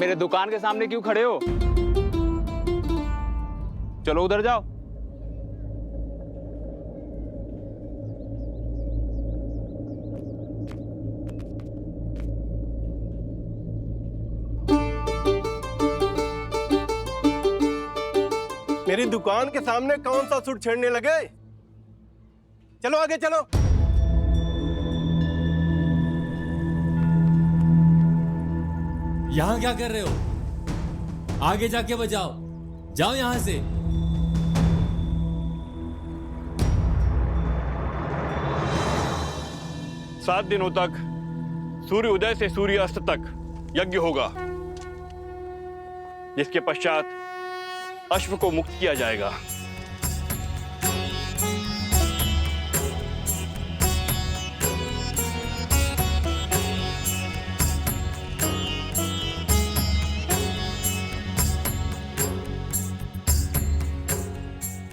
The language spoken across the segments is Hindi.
मेरे दुकान के सामने क्यों खड़े हो? चलो उधर जाओ। मेरी दुकान के सामने कौन सा सूट छेड़ने लगे? चलो आगे चलो। यहां क्या कर रहे हो? आगे जाके बजाओ, जाओ यहां से। 7 दिनों तक सूर्य उदय से सूर्य अस्त तक यज्ञ होगा, जिसके पश्चात अश्व को मुक्त किया जाएगा।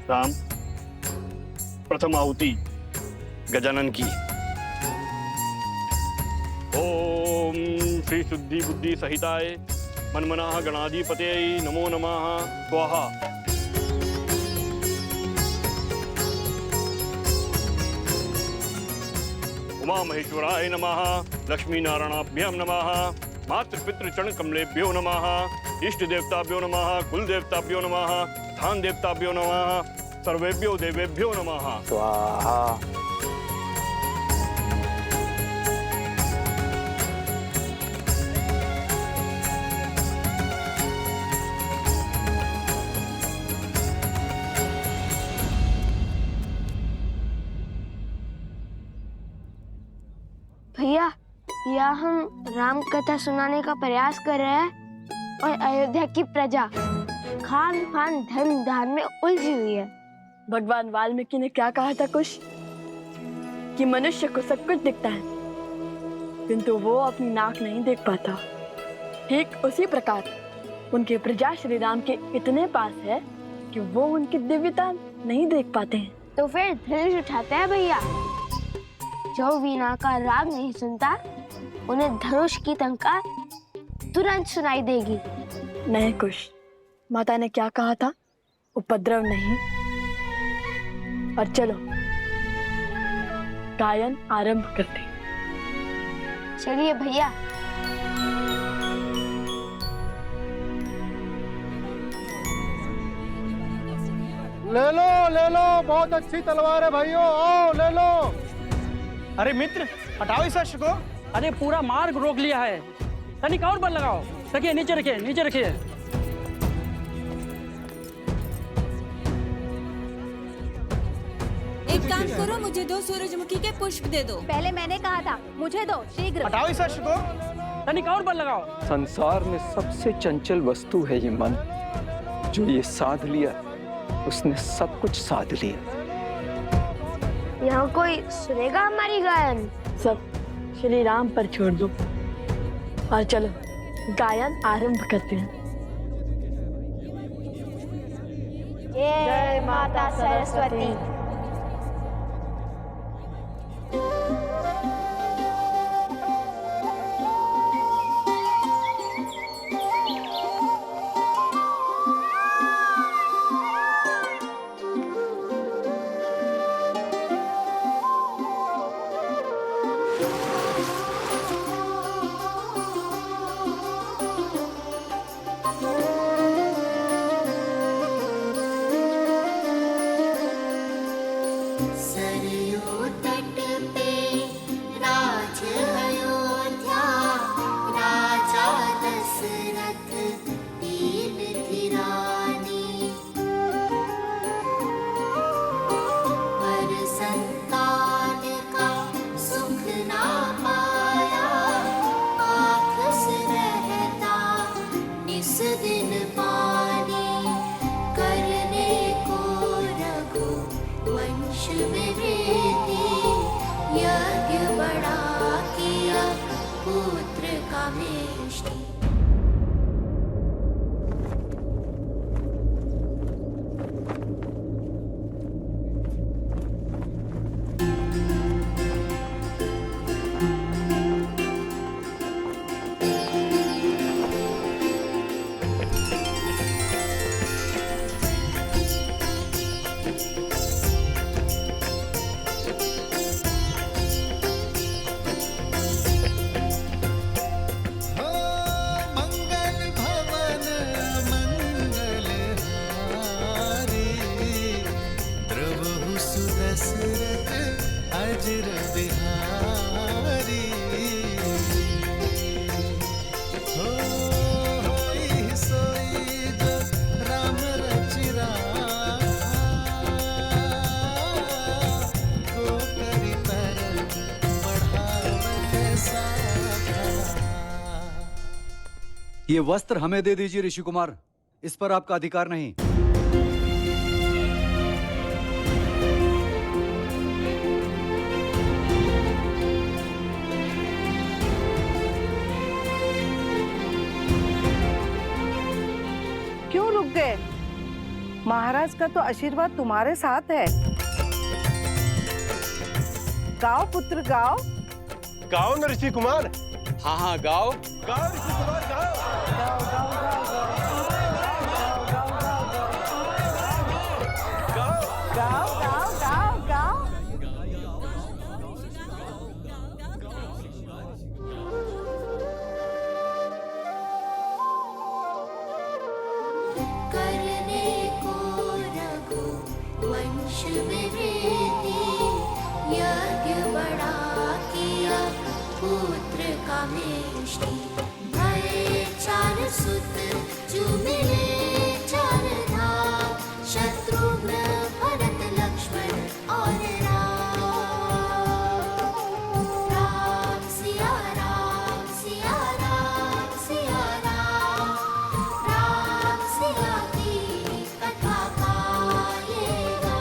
राम, प्रथम आहुति गजानन की। ओम श्री शुद्धि बुद्धि सहिताय मनमनाः गणाधिपतये नमो नमः। स्वाहा। उमा महेश्वराय नमः। लक्ष्मी नारायणाभ्यां नमः। मातृपितृ चरण कमलेभ्यो नमः। इष्ट देवताभ्यो नमः। कुल देवताभ्यो नमः। स्थान देवताभ्यो नमः। सर्वेभ्यो देवेभ्यो नमः। स्वाहा। भैया, या हम राम कथा सुनाने का प्रयास कर रहे हैं और अयोध्या की प्रजा खान पान धर्म दान में उलझी हुई है। भगवान वाल्मीकि ने क्या कहा था कुछ, कि मनुष्य को सब कुछ दिखता है किंतु वो अपनी नाक नहीं देख पाता। ठीक उसी प्रकार उनके प्रजा श्री राम के इतने पास है कि वो उनकी दिव्यता नहीं देख पाते हैं। तो फिर धनुष उठाते हैं भैया। जो वीणा का राग नहीं सुनता उन्हें धनुष की टंकार तुरंत सुनाई देगी। नहीं कुछ, माता ने क्या कहा था, उपद्रव नहीं। और चलो गायन आरंभ करते। चलिए भैया। ले लो, बहुत अच्छी तलवार है भाइयों, आओ ले लो। अरे मित्र, हटाओ इस अश्व को। अरे पूरा मार्ग रोक लिया है, तनिक और बल लगाओ। रखिए, नीचे रखिए, नीचे रखिए। एक काम करो, मुझे 2 सूरजमुखी के पुष्प दे दो। पहले मैंने कहा था, मुझे दो शीघ्र। हटाओ इस अश्व को, तनिक और बल लगाओ। संसार में सबसे चंचल वस्तु है ये मन। जो ये साध लिया उसने सब कुछ साध लिया। यहाँ कोई सुनेगा हमारी गायन? सब श्री राम पर छोड़ दो और चलो गायन आरंभ करते हैं। जय माता सरस्वती। ये वस्त्र हमें दे दीजिए ऋषि कुमार, इस पर आपका अधिकार नहीं। क्यों रुक गए? महाराज का तो आशीर्वाद तुम्हारे साथ है। गाओ पुत्र गाओ। गाओ न ऋषि कुमार। हाँ हाँ गाओ। गाओ ऋषि कुमार गाओ। गाओ गाओ गाओ गाओ गाओ गाओ गाओ। करने को रघु वंश में वृद्धि, यज्ञ बड़ा किया पुत्र का मेष्टि। भय 4 सुत जो मिले 4 धाम, शत्रुघ्न भरत लक्ष्मण और राम। राम सिया राम सिया राम सिया राम, राम सिया की कथा गाएगा।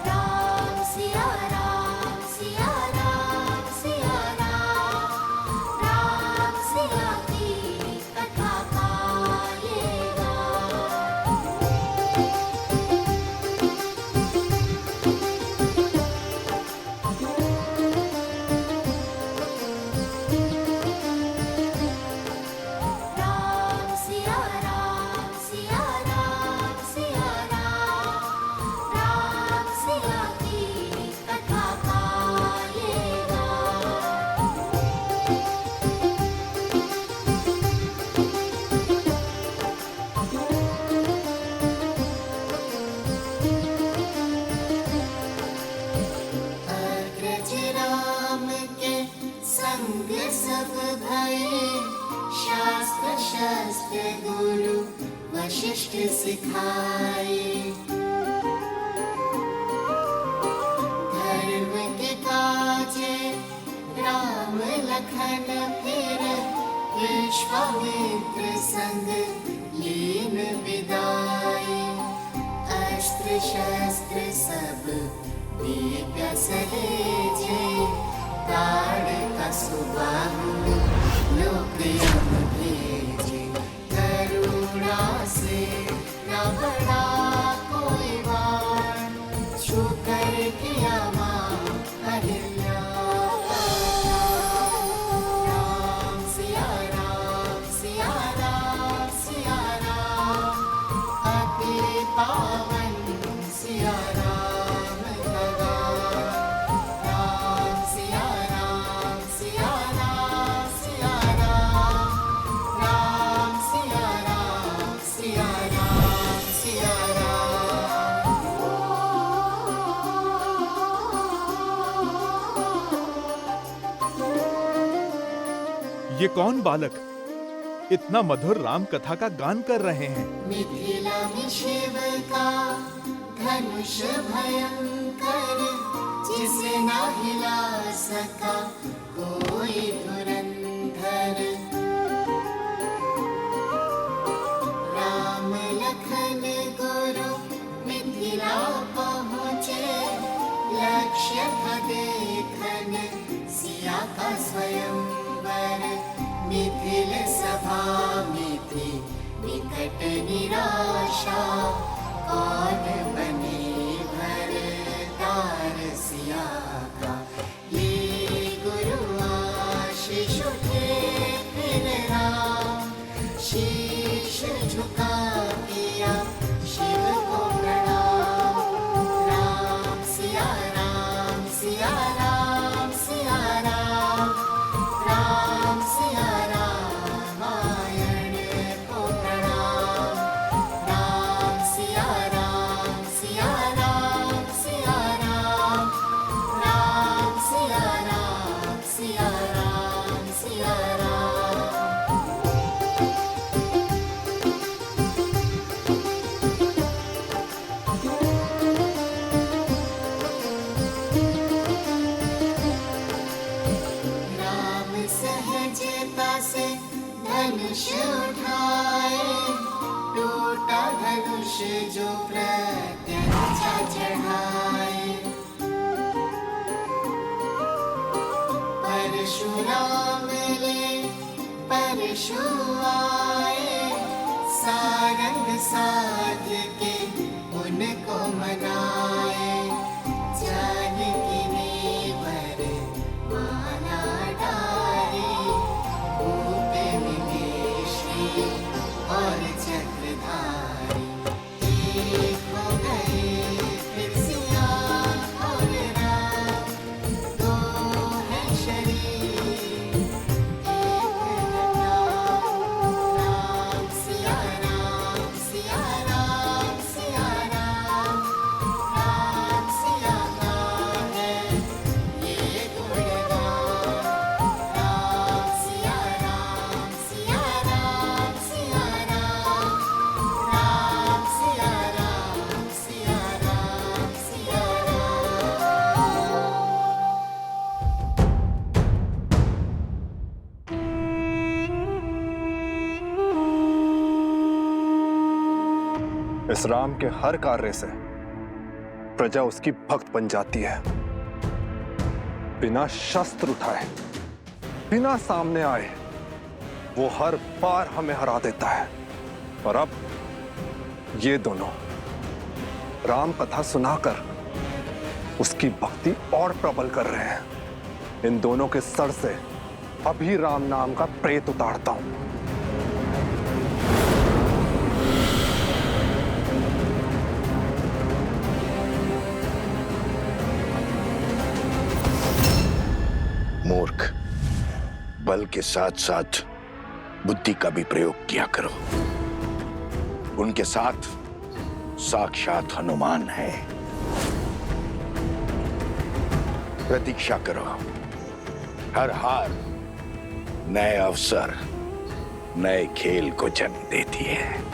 राम सिया राम सिया राम सिया राम, राम सिया की कथा गाएगा। राम सिया राम सिया राम सिया राम, राम सिया की कथा गाएगा। अग्रज राम के संग सब भय, शास्त्र शस्त्र गुरु वशिष्ठ सिखाए। धर्म के काजे राम लखन फिर, विश्वामित्र संग लीन विदाए। अस्त्र शस्त्र सब दिव्य सहेजे, ताड़ का सुबाहु लोक यम भेजे। करुणा से न बड़ा कोई वार, छू कर किया मां अहिल्या। राम सिया राम सिया राम सिया राम, अति पावन सिया राम का। राम सिया राम सिया राम सिया राम, राम सिया राम सिया राम सिया ये कौन बालक इतना मधुर राम कथा का गान कर रहे हैं? मिथिला में शिव का धनुष भयंकर, जिसे ना हिला सका कोई धुरंधर। राम लखन गुरु मिथिला पहुँचे, लक्ष्य था देखन सिया का स्वयंवर। मिथिल सभा में थी विकट निराशा, कौन बने भरतार सिया का। ये गुरु आशीष उठे फिर राम, शीश झुका किया शिव को प्रणाम। राम सिया राम सिया राम सिया राम, राम सिया रामायण को प्रणाम। राम सिया जो प्रत्यक्षा चढ़ाए, परशुराम ले परशु आए, सारंग साध के उनको मनाए, जानकी ने वर माला डारी, भूप मिले श्री और चक्रधारी, एक हो गए फिर सिया और राम, दो है शरीर एक नाम, राम सिया राम सिया राम सिया राम, राम सिया का है ये गुणगान, राम सिया राम सिया राम सिया राम, राम सिया राम सिया राम सिया इस राम के हर कार्य से प्रजा उसकी भक्त बन जाती है। बिना शस्त्र उठाए, बिना सामने आए, वो हर बार हमें हरा देता है। और अब ये दोनों राम कथा सुनाकर उसकी भक्ति और प्रबल कर रहे हैं। इन दोनों के सर से अभी राम नाम का प्रेत उतारता हूं। मूर्ख, बल के साथ साथ बुद्धि का भी प्रयोग किया करो। उनके साथ साक्षात हनुमान है। प्रतीक्षा करो। हर हार नए अवसर, नए खेल को जन्म देती है।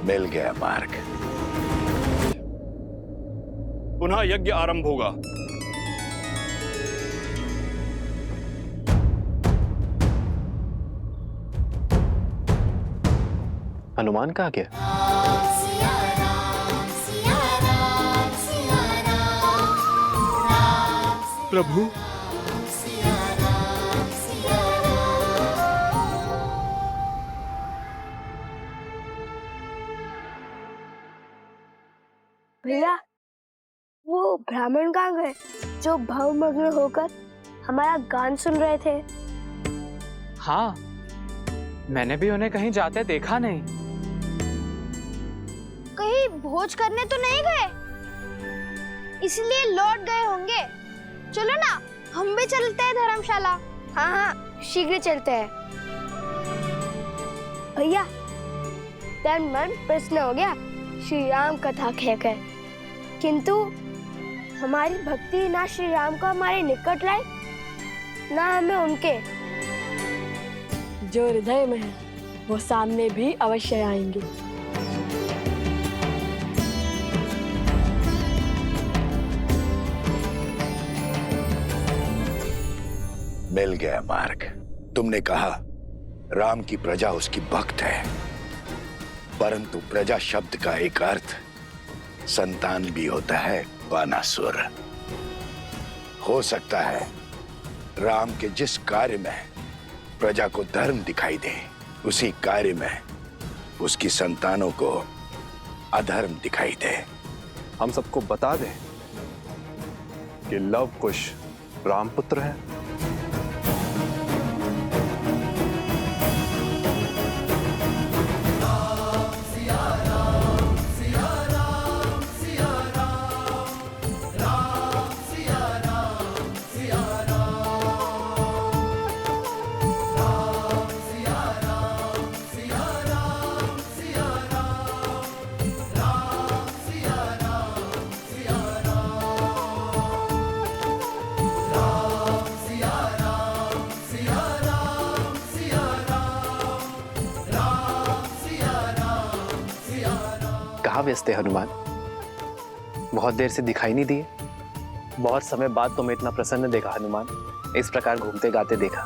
मिल गया मार्ग। पुनः यज्ञ आरंभ होगा। हनुमान कहाँ गया? सिया राम सिया राम सिया राम, राम प्रभु सिया राम सिया राम। भैया, वो ब्राह्मण कहाँ गए जो भावमग्न होकर हमारा गान सुन रहे थे? हाँ, मैंने भी उन्हें कहीं जाते देखा नहीं। कहीं भोज करने तो नहीं गए, इसलिए लौट गए होंगे। चलो ना, हम भी चलते हैं धर्मशाला। हाँ हाँ, शीघ्र चलते हैं। भैया, तन मन प्रसन्न हो गया श्री राम कथा कहकर, किंतु हमारी भक्ति ना श्री राम को हमारे निकट लाए, ना हमें उनके। जो हृदय में है वो सामने भी अवश्य आएंगे। मिल गया मार्ग। तुमने कहा राम की प्रजा उसकी भक्त है, परंतु प्रजा शब्द का एक अर्थ संतान भी होता है, बानासुर। हो सकता है राम के जिस कार्य में प्रजा को धर्म दिखाई दे, उसी कार्य में उसकी संतानों को अधर्म दिखाई दे। हम सबको बता दें कि लव कुश रामपुत्र है। कहाँ व्यस्त है हनुमान? वो बहुत देर से दिखाई नहीं दिए। बहुत समय बाद तुम्हें इतना प्रसन्न देखा हनुमान, इस प्रकार घूमते गाते देखा।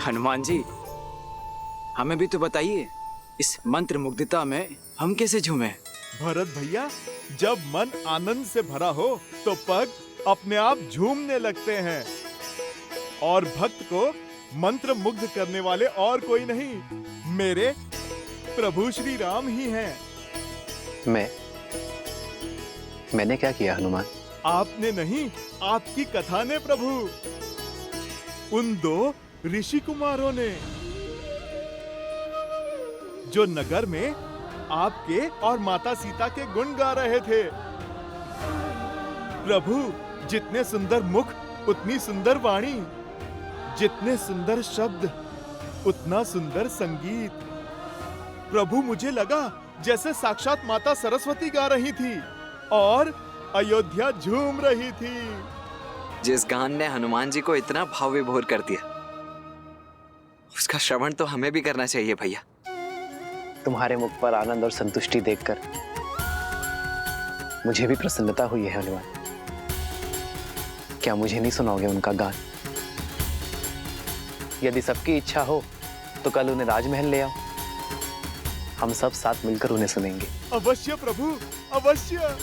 हनुमान जी, हमें भी तो बताइए, इस मंत्र मुग्धता में हम कैसे झूमे? भरत भैया, जब मन आनंद से भरा हो तो पग अपने आप झूमने लगते हैं, और भक्त को मंत्र मुग्ध करने वाले और कोई नहीं, मेरे प्रभु श्री राम ही हैं। मैंने क्या किया हनुमान? आपने नहीं, आपकी कथा ने प्रभु। उन दो ऋषि कुमारों ने, जो नगर में आपके और माता सीता के गुण गा रहे थे। प्रभु, जितने सुंदर मुख उतनी सुंदर वाणी, जितने सुंदर शब्द उतना सुंदर संगीत। प्रभु, मुझे लगा जैसे साक्षात माता सरस्वती गा रही थी और अयोध्या झूम रही थी। जिस गान ने हनुमान जी को इतना भाव विभोर कर दिया, उसका श्रवण तो हमें भी करना चाहिए भैया। तुम्हारे मुख पर आनंद और संतुष्टि देखकर मुझे भी प्रसन्नता हुई है हनुमान। क्या मुझे नहीं सुनाओगे उनका गान? यदि सबकी इच्छा हो तो कल उन्हें राजमहल ले आओ, हम सब साथ मिलकर उन्हें सुनेंगे। अवश्य प्रभु, अवश्य।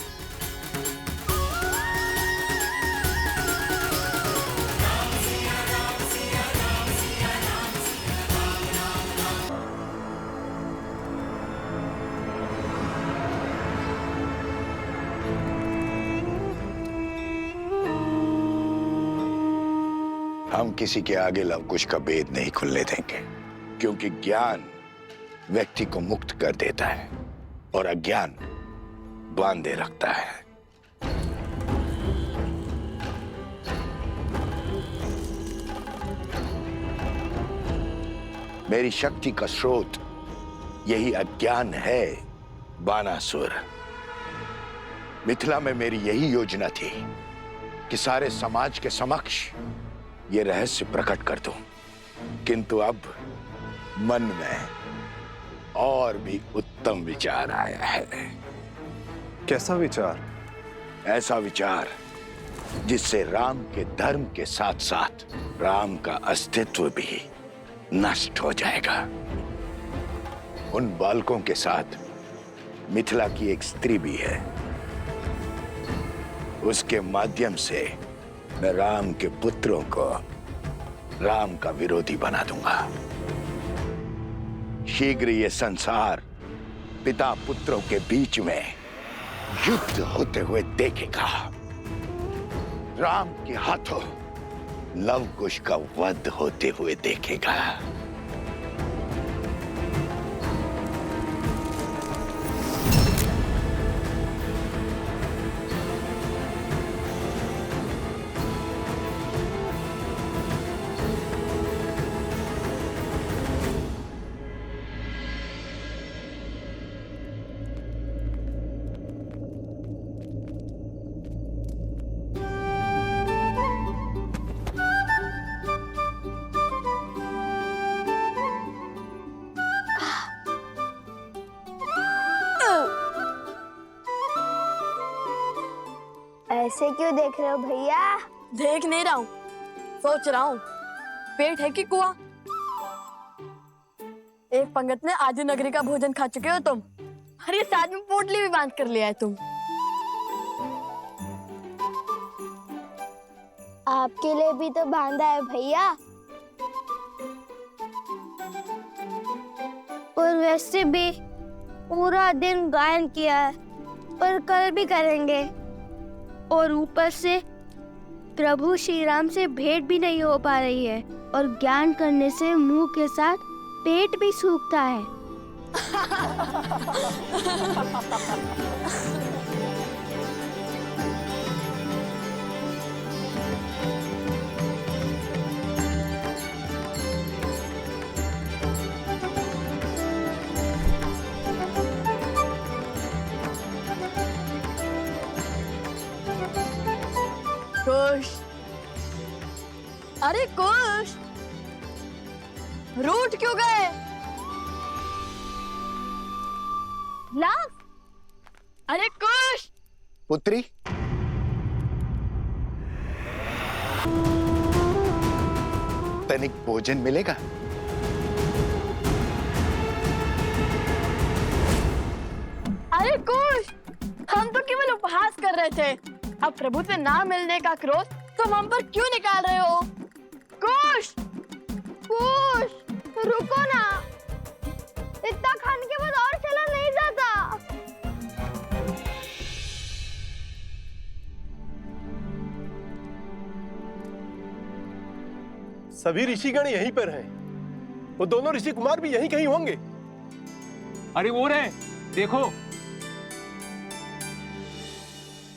हम किसी के आगे लवकुश का भेद नहीं खुलने देंगे, क्योंकि ज्ञान व्यक्ति को मुक्त कर देता है और अज्ञान बांधे रखता है। मेरी शक्ति का स्रोत यही अज्ञान है बानासुर। मिथिला में मेरी यही योजना थी कि सारे समाज के समक्ष ये रहस्य प्रकट कर दूं, किंतु अब मन में और भी उत्तम विचार आया है। कैसा विचार? ऐसा विचार जिससे राम के धर्म के साथ साथ राम का अस्तित्व भी नष्ट हो जाएगा। उन बालकों के साथ मिथिला की एक स्त्री भी है, उसके माध्यम से मैं राम के पुत्रों को राम का विरोधी बना दूंगा। शीघ्र ये संसार पिता पुत्रों के बीच में युद्ध होते हुए देखेगा। राम के हाथों लवकुश का वध होते हुए देखेगा। ऐसे क्यों देख रहे हो भैया? देख नहीं रहा हूँ, सोच रहा हूँ पेट है कि कुआं। एक पंगत में आधी नगरी का भोजन खा चुके हो तुम, और ये साथ में पोटली भी बांध कर लिया है तुम। आपके लिए भी तो बांधा है भैया। और वैसे भी पूरा दिन गायन किया है, और कल भी करेंगे। और ऊपर से प्रभु श्री राम से भेंट भी नहीं हो पा रही है, और ज्ञान करने से मुंह के साथ पेट भी सूखता है। कुश, अरे कुश, रूठ क्यों गए? लव। अरे कुश पुत्री, तनिक भोजन मिलेगा? अरे कुश, हम तो केवल उपहास कर रहे थे। अब प्रभु से ना मिलने का क्रोध तुम हम पर क्यों निकाल रहे हो? कुश, कुश, रुको ना, इतना खाने के बाद और चला नहीं जाता। सभी ऋषिगण यहीं पर हैं। वो दोनों ऋषि कुमार भी यहीं कहीं होंगे। अरे वो रहे, देखो।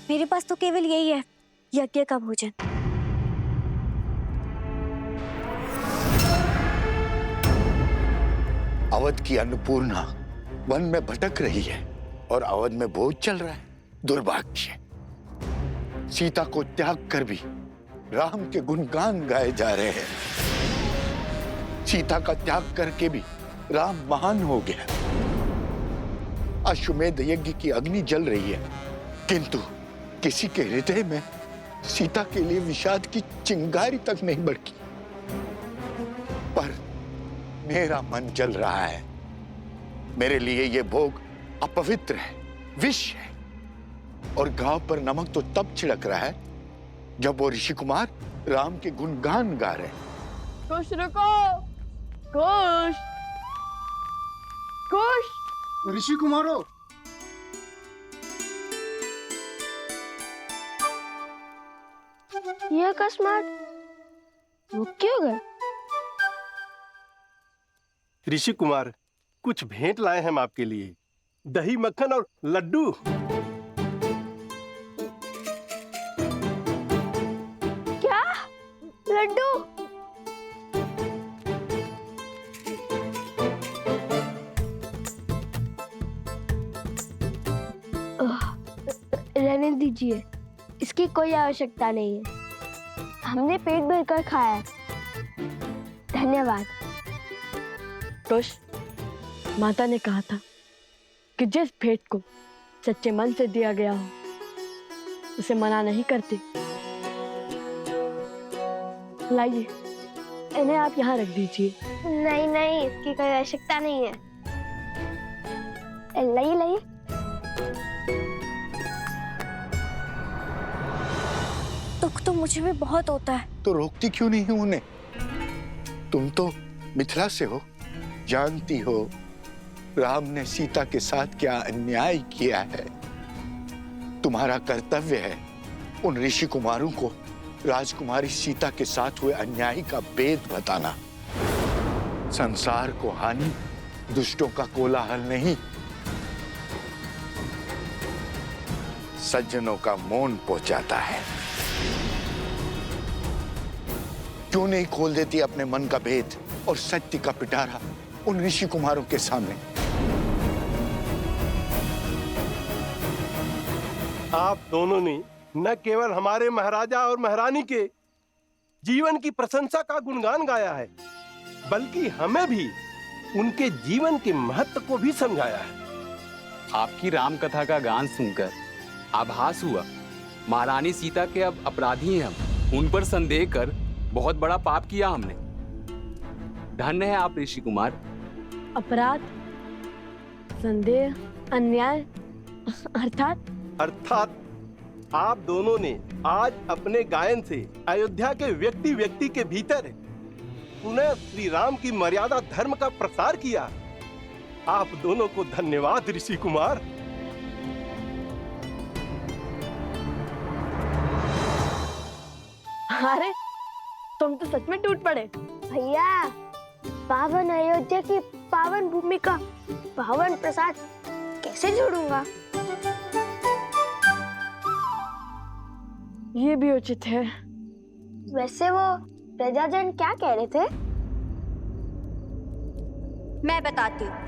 मेरे पास तो केवल यही है, यज्ञ का भोजन। अवध की अन्नपूर्णा वन में भटक रही है और अवध में भोज चल रहा है। दुर्भाग्य, सीता को त्याग कर भी राम के गुणगान गाए जा रहे हैं। सीता का त्याग करके भी राम महान हो गया। अश्वमेध यज्ञ की अग्नि जल रही है, किंतु किसी के हृदय में सीता के लिए विषाद की चिंगारी तक नहीं भड़की। पर मेरा मन जल रहा है। मेरे लिए ये भोग अपवित्र है, विष है। और घाव पर नमक तो तब छिड़क रहा है जब वो ऋषि कुमार राम के गुणगान गा रहे हैं। कुश रुको, कुश, कुश। ऋषि कुमारों, ये अकस्मात वो क्यों गए? ऋषि कुमार, कुछ भेंट लाए हम आपके लिए, दही मक्खन और लड्डू। क्या? लड्डू? रहने दीजिए, इसकी कोई आवश्यकता नहीं है। हमने पेट भरकर खाया है। धन्यवाद। कुश, माता ने कहा था कि जिस भेंट को सच्चे मन से दिया गया हो उसे मना नहीं करते। लाइए, इन्हें आप यहाँ रख दीजिए। नहीं नहीं, इसकी कोई आवश्यकता नहीं है। लाइए लाइए। दुख तो मुझे भी बहुत होता है। तो रोकती क्यों नहीं हूं उन्हें? तुम तो मिथिला से हो, जानती हो राम ने सीता के साथ क्या अन्याय किया है। तुम्हारा कर्तव्य है उन ऋषि कुमारों को राजकुमारी सीता के साथ हुए अन्याय का भेद बताना। संसार को हानि दुष्टों का कोलाहल नहीं, सज्जनों का मौन पहुंचाता है। क्यों नहीं खोल देती अपने मन का भेद और सत्य का पिटारा उन ऋषि कुमारों के सामने? आप दोनों ने न केवल हमारे महाराजा और महारानी के जीवन की प्रशंसा का गुणगान गाया है, बल्कि हमें भी उनके जीवन के महत्व को भी समझाया है। आपकी राम कथा का गान सुनकर आभास हुआ महारानी सीता के अब अपराधी हैं हम। उन पर संदेह कर बहुत बड़ा पाप किया हमने। धन्य है आप ऋषि कुमार। अपराध, संदेह, अन्याय, अर्थात आप दोनों ने आज अपने गायन से अयोध्या के व्यक्ति व्यक्ति के भीतर पुनः श्री राम की मर्यादा धर्म का प्रसार किया। आप दोनों को धन्यवाद ऋषि कुमार। अरे तुम तो सच में टूट पड़े। भैया, पावन अयोध्या की पावन भूमि का पावन प्रसाद कैसे जोड़ूंगा? ये भी उचित है। वैसे वो प्रजाजन क्या कह रहे थे? मैं बताती हूँ।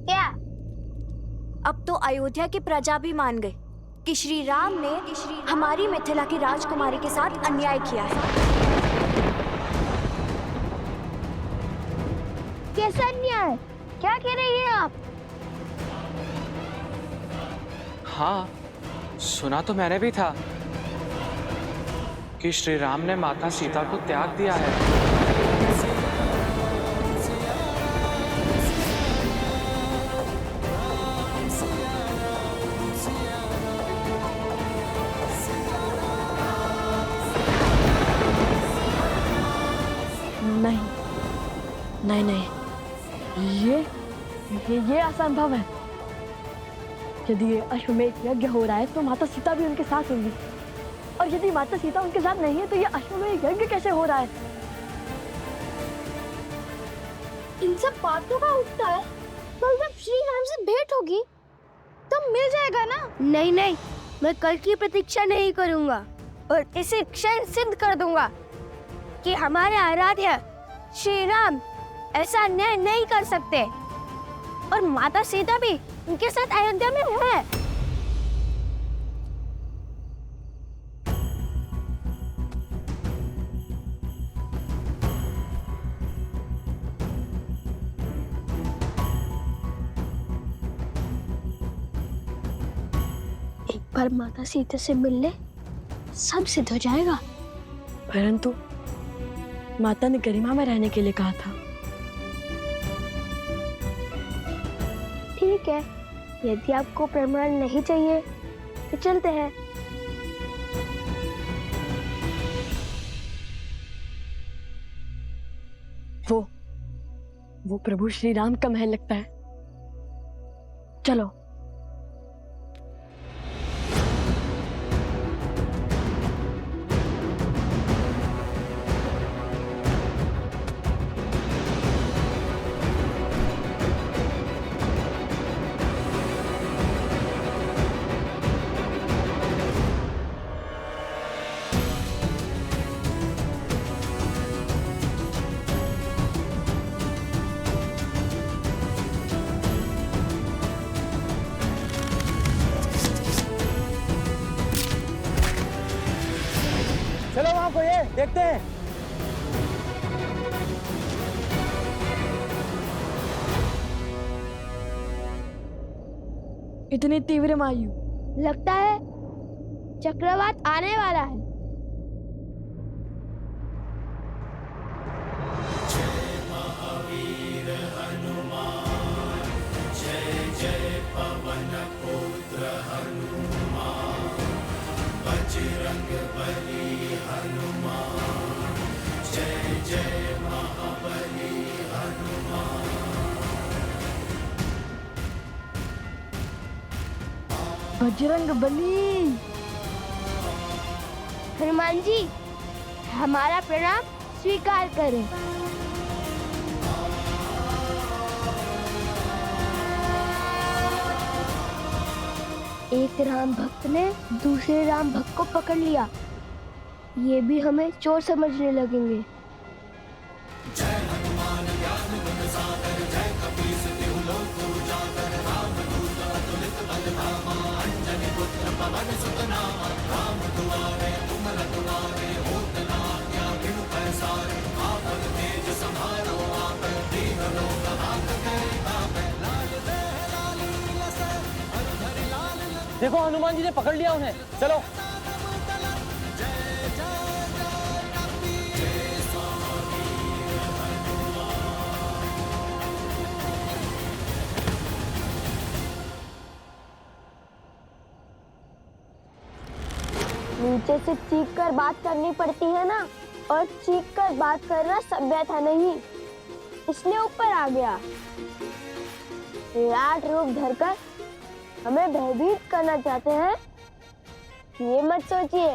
क्या? अब तो अयोध्या की प्रजा भी मान गई कि श्री राम ने हमारी मिथिला की राजकुमारी के साथ अन्याय किया है। कैसा अन्याय? क्या कह रही हैं आप? हाँ, सुना तो मैंने भी था कि श्री राम ने माता सीता को त्याग दिया है। नहीं नहीं नहीं, ये असंभव है। यदि ये अश्वमेध यज्ञ हो रहा है तो माता सीता भी उनके साथ होंगी, और यदि माता सीता उनके साथ नहीं है तो ये अश्वमेध यज्ञ कैसे हो रहा है? इन सब बातों का उठता है। कल जब श्री राम से भेंट होगी तब मिल जाएगा ना? नहीं नहीं, मैं कल की प्रतीक्षा नहीं करूंगा और इसे क्षण सिद्ध कर दूंगा कि हमारे आराध्य श्री राम ऐसा अन्याय नहीं कर सकते, और माता सीता भी उनके साथ अयोध्या में है। एक बार माता सीता से मिलने सब सिद्ध हो जाएगा। परंतु माता ने गरिमा में रहने के लिए कहा था। ठीक है, यदि आपको प्रमाण नहीं चाहिए तो चलते हैं। वो प्रभु श्री राम का महल लगता है। चलो। चलो वहां को ये देखते हैं। इतनी तीव्र वायु, लगता है चक्रवात आने वाला है। बजरंग बली। हनुमान जी, हमारा प्रणाम स्वीकार करें। एक राम भक्त ने दूसरे राम भक्त को पकड़ लिया, ये भी हमें चोर समझने लगेंगे। देखो हनुमान जी ने पकड़ लिया उन्हें। चलो। नीचे से चीख कर बात करनी पड़ती है ना, और चीख कर बात करना सभ्यता नहीं, इसलिए ऊपर आ गया। विराट रूप धरकर हमें भयभीत करना चाहते हैं। ये मत सोचिए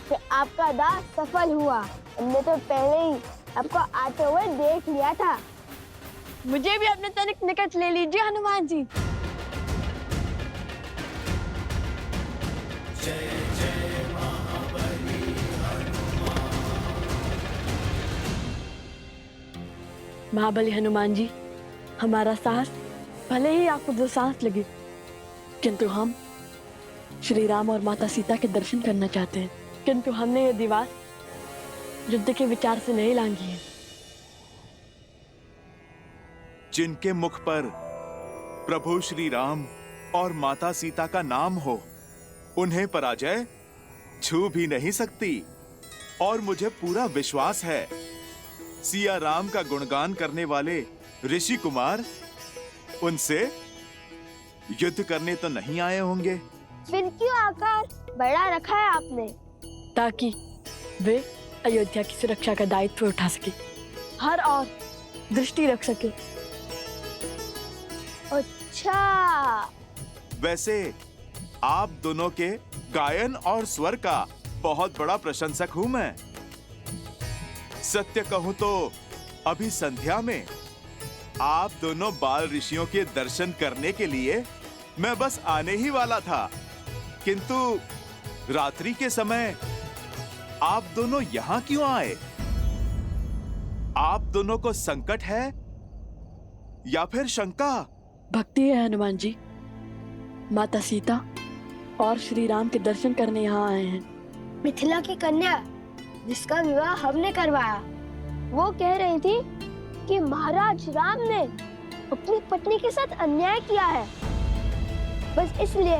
कि आपका दास सफल हुआ, हमने तो पहले ही आपको आते हुए देख लिया था। मुझे भी अपने तनिक निकट ले लीजिए हनुमान जी। महाबली हनुमान जी, हमारा साहस भले ही आपको दो सांस लगे, किंतु हम श्री राम और माता सीता के दर्शन करना चाहते हैं। किंतु हमने ये दीवार युद्ध के विचार से नहीं लांघी है। जिनके मुख पर प्रभु श्री राम और माता सीता का नाम हो, उन्हें पराजय छू भी नहीं सकती। और मुझे पूरा विश्वास है सिया राम का गुणगान करने वाले ऋषि कुमार उनसे युद्ध करने तो नहीं आए होंगे। फिर क्यों आकार बड़ा रखा है आपने? ताकि वे अयोध्या की सुरक्षा का दायित्व उठा सके, हर और दृष्टि रख सके। अच्छा, वैसे आप दोनों के गायन और स्वर का बहुत बड़ा प्रशंसक हूं मैं। सत्य कहूं तो अभी संध्या में आप दोनों बाल ऋषियों के दर्शन करने के लिए मैं बस आने ही वाला था, किंतु रात्रि के समय आप दोनों यहां क्यों आए? आप दोनों को संकट है या फिर शंका? भक्ति है हनुमान जी। माता सीता और श्री राम के दर्शन करने यहाँ आए हैं। मिथिला की कन्या जिसका विवाह हमने करवाया, वो कह रही थी कि महाराज राम ने अपनी पत्नी के साथ अन्याय किया है। बस इसलिए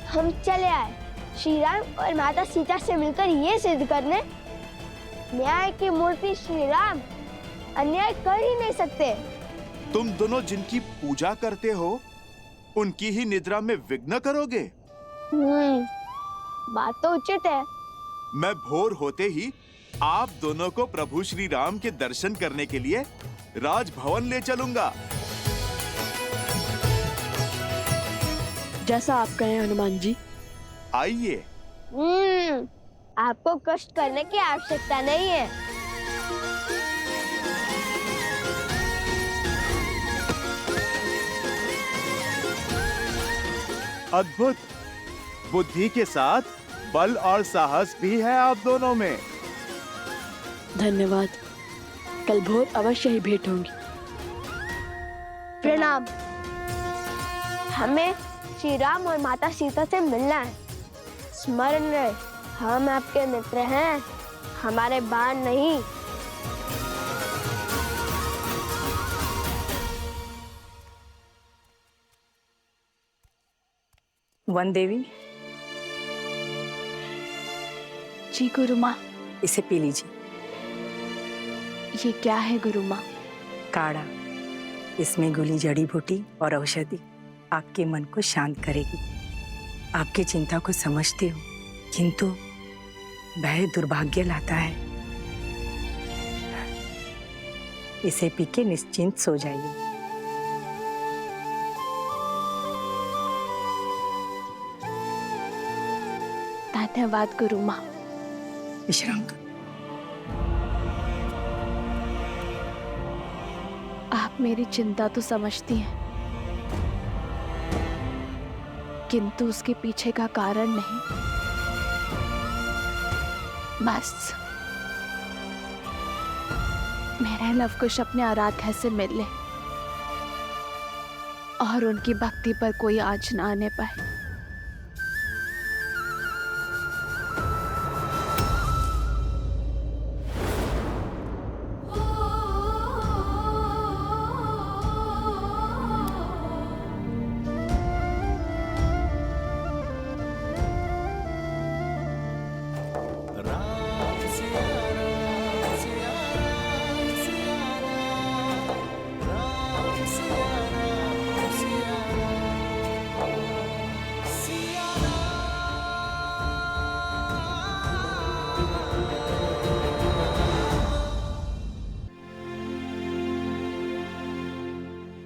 हम चले आए श्री राम और माता सीता से मिलकर ये सिद्ध करने, न्याय की मूर्ति श्री राम अन्याय कर ही नहीं सकते। तुम दोनों जिनकी पूजा करते हो, उनकी ही निद्रा में विघ्न करोगे? बात तो उचित है। मैं भोर होते ही आप दोनों को प्रभु श्री राम के दर्शन करने के लिए राजभवन ले चलूंगा। जैसा आप कहें हनुमान जी। आइए। आपको कष्ट करने की आवश्यकता नहीं है। अद्भुत। बुद्धि के साथ बल और साहस भी है आप दोनों में। धन्यवाद। कल भोर अवश्य ही भेंट होंगी। प्रणाम। हमें श्री राम और माता सीता से मिलना है। स्मरण रहे, हम आपके मित्र हैं, हमारे बाण नहीं। वन देवी। जी गुरु माँ। इसे पी लीजिए। ये क्या है गुरु माँ? काढ़ा। इसमें घुली जड़ी बूटी और औषधि आपके मन को शांत करेगी। आपकी चिंता को समझती हूँ, किंतु भय दुर्भाग्य लाता है। इसे पी के निश्चिंत सो जाइए। धन्यवाद गुरु माँ। विश्राम कर। आप मेरी चिंता तो समझती हैं, किंतु उसके पीछे का कारण नहीं। बस मेरे लवकुश अपने आराध्या से मिल ले और उनकी भक्ति पर कोई आँच न आने पाए।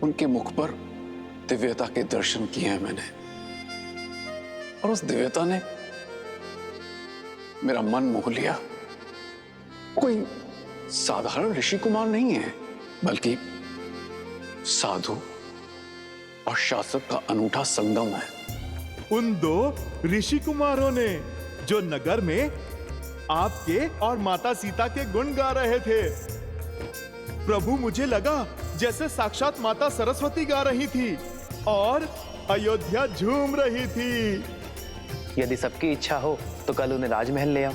उनके मुख पर दिव्यता के दर्शन किए हैं मैंने, और उस दिव्यता ने मेरा मन मोह लिया। कोई साधारण ऋषि कुमार नहीं है, बल्कि साधु और शासक का अनूठा संगम है। उन दो ऋषि कुमारों ने जो नगर में आपके और माता सीता के गुण गा रहे थे, प्रभु मुझे लगा जैसे साक्षात माता सरस्वती गा रही थी और अयोध्या झूम रही थी। यदि सबकी इच्छा हो तो कल उन्हें राजमहल ले आओ,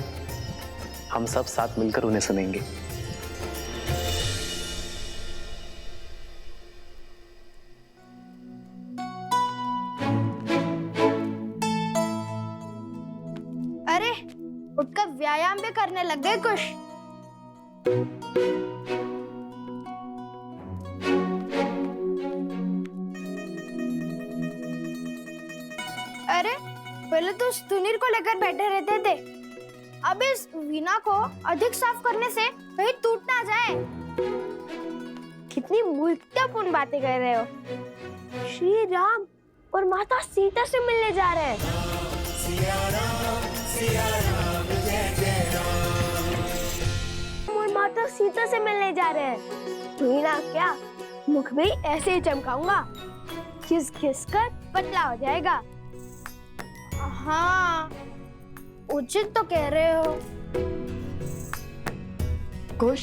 हम सब साथ मिलकर उन्हें सुनेंगे। व्यायाम भी करने लग गए कुछ। अरे पहले तो सुनील को लेकर बैठे रहते थे, अब इस वीणा को अधिक साफ करने से कहीं टूट ना जाए। कितनी मूर्खतापूर्ण बातें कर रहे हो। श्री राम और माता सीता से मिलने जा रहे हैं। और माता सीता से मिलने जा रहे हैं। वीणा क्या, मुख भी ऐसे ही चमकाऊंगा, घिस घिस कर पतला हो जाएगा। हाँ, उचित तो कह रहे हो। कुश,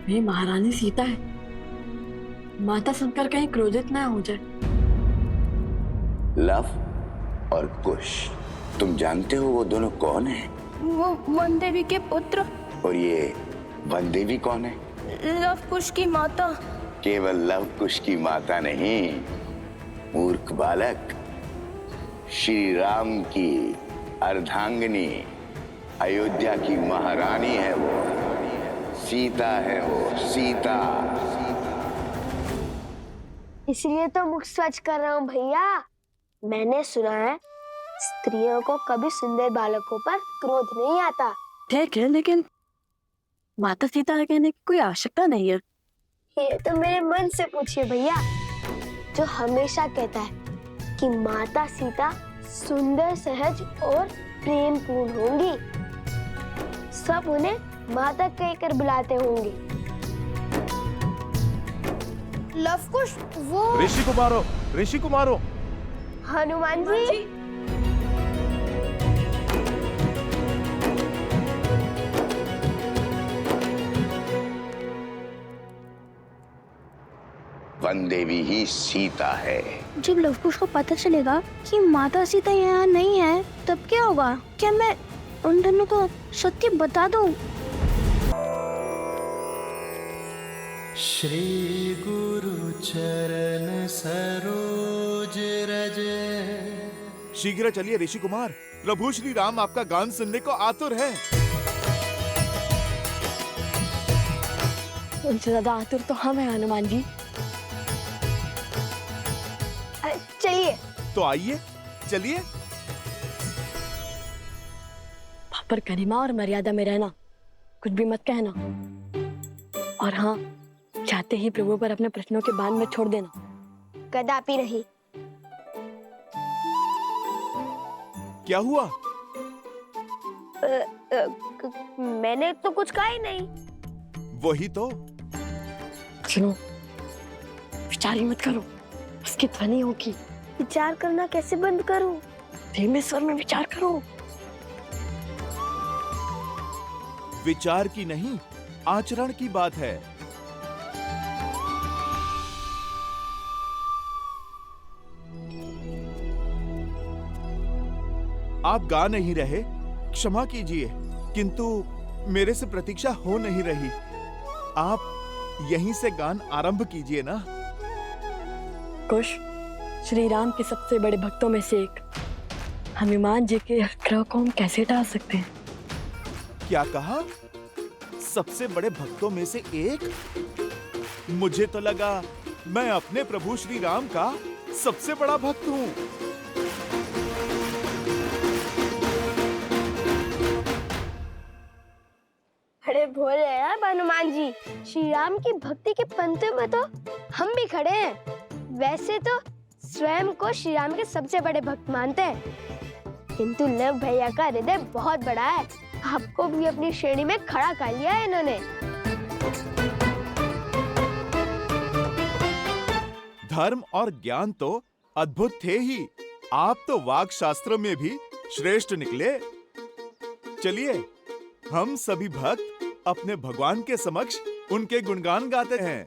ये महारानी सीता है, माता सुनकर कहीं क्रोधित ना हो जाए। लव और कुश, तुम जानते हो वो दोनों कौन हैं? वो वन देवी के पुत्र। और ये वन देवी कौन है? लव कुश की माता। केवल लव कुश की माता नहीं, मूर्ख बालक, श्री राम की अर्धांगिनी, अयोध्या की महारानी है वो, सीता है वो, सीता। इसलिए तो मुख स्वच्छ कर रहा हूँ भैया। मैंने सुना है स्त्रियों को कभी सुंदर बालकों पर क्रोध नहीं आता। ठीक है, लेकिन माता सीता कहने की कोई आवश्यकता नहीं है। ये तो मेरे मन से पूछिए भैया, जो हमेशा कहता है कि माता सीता सुंदर, सहज और प्रेम पूर्ण होंगी। सब उन्हें माता कहकर बुलाते होंगे। लव कुश वो ऋषि कुमारो। हनुमान जी। वन देवी ही सीता है। जब लव कुश को पता चलेगा कि माता सीता यहाँ नहीं है, तब क्या होगा? क्या मैं उन दोनों को सत्य बता दूं? श्री गुरु चरण सरोज रज। शीघ्र चलिए ऋषि कुमार, प्रभु श्री राम आपका गान सुनने को आतुर है। उनसे ज्यादा आतुर तो हम हैं हनुमान जी। चलिए। तो आइए, चलिए। पर गरिमा और मर्यादा में रहना, कुछ भी मत कहना। और हाँ, चाहते ही प्रभु पर अपने प्रश्नों के बाण में छोड़ देना। कदापि नहीं। क्या हुआ? मैंने तो कुछ कहा ही नहीं। वही तो। सुनो, विचार ही मत करो, उसकी ध्वनि होगी। विचार करना कैसे बंद करूं? धीमे स्वर में विचार करो। विचार की नहीं, आचरण की बात है। आप गा नहीं रहे, क्षमा कीजिए, किंतु मेरे से प्रतीक्षा हो नहीं रही। आप यहीं से गान आरंभ कीजिए ना। कुश, श्री राम के सबसे बड़े भक्तों में से एक हनुमान जी के आग्रह को हम कैसे टाल सकते हैं? क्या कहा? सबसे बड़े भक्तों में से एक? मुझे तो लगा मैं अपने प्रभु श्री राम का सबसे बड़ा भक्त हूँ। अरे भोले हैं हनुमान जी, श्री राम की भक्ति के पंक्ति में तो हम भी खड़े हैं। वैसे तो स्वयं को श्री राम के सबसे बड़े भक्त मानते हैं, किंतु लव भैया का हृदय बहुत बड़ा है। आपको भी अपनी श्रेणी में खड़ा कर लिया है इन्होंने। धर्म और ज्ञान तो अद्भुत थे ही, आप तो वाक शास्त्र में भी श्रेष्ठ निकले। चलिए, हम सभी भक्त अपने भगवान के समक्ष उनके गुणगान गाते हैं।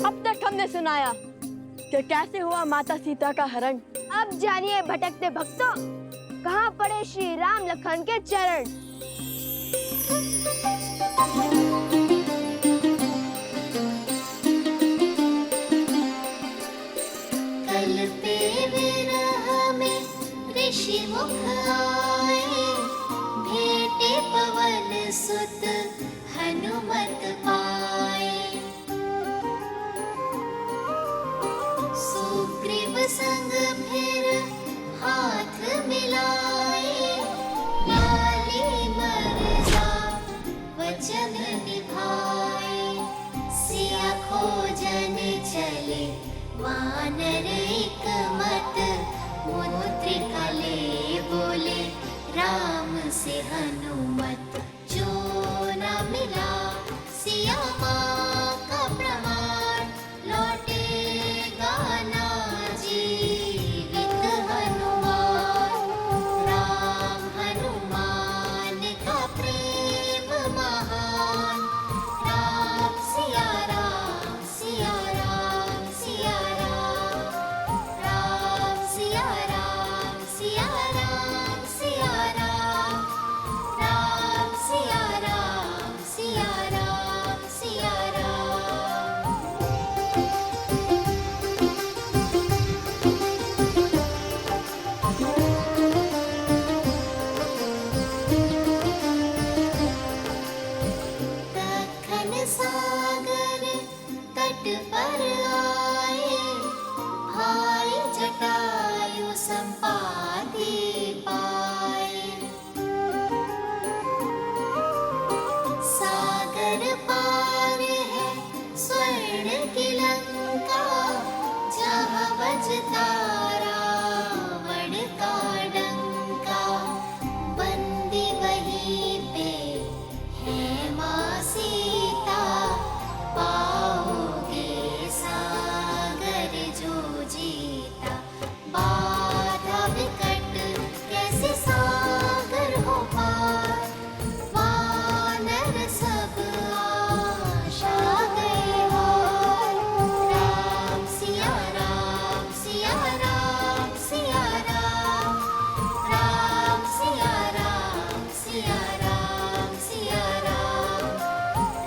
अब तक हमने सुनाया कि कैसे हुआ माता सीता का हरण। अब जानिए भटकते भक्तों, कहाँ पड़े श्री राम लखन के चरण। पल पे विरह में ऋषि मुख आए, भेटे पवन सुत हनुमत पाए। सुग्रीव संग फिर हाथ मिलाए, लाली मर्जा वचन निभाए। सिया खोजन चले वानर एक मत, मुद्रिका ले बोले राम से हनुमत। जो न मिला सिया माँ का प्रमाण, लौटेगा ना जीवित हनुमान। राम हनुमान का प्रेम महान, राम सिया राम सिया राम सिया राम। राम सिया राम सिया राम सिया राम। राम सिया राम सिया राम सिया राम। दक्खन सागर तट पर आए, भाई जटायु संपाति पाए। सागर पार है स्वर्ण की लंका, जहाँ बजता रावण का डंका। बंदी वहीं पे है माँ सीता, पाओगे सागर जो जीता। बाधा विकट कैसे सागर हो पार, वानर सब आशा गए हार। राम सिया राम सिया राम सिया राम। राम सिया राम सिया राम सिया राम।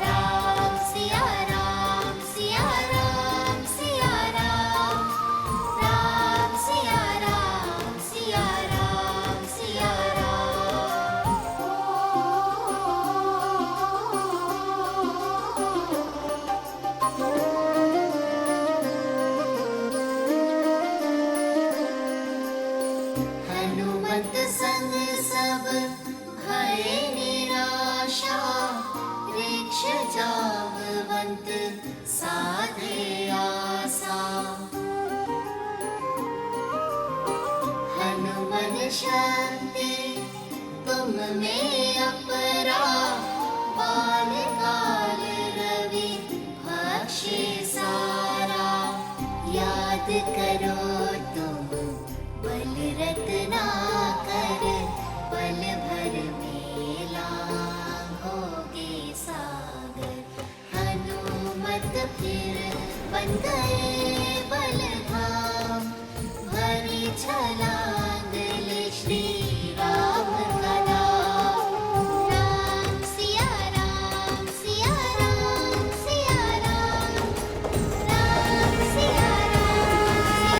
राम सिया राम सिया राम सिया राम। राम सिया राम सिया राम सिया हनुमत संग सब भय निराशा, वृक्ष जामवंत साधे आसा। हनुमन शक्ति तुम में अपरा, बाल काल रवि भक्षे सारा। याद करो तुम बल रत्ना कर, पल भर में लांघोगे सागर। हनुमत फिर बन गए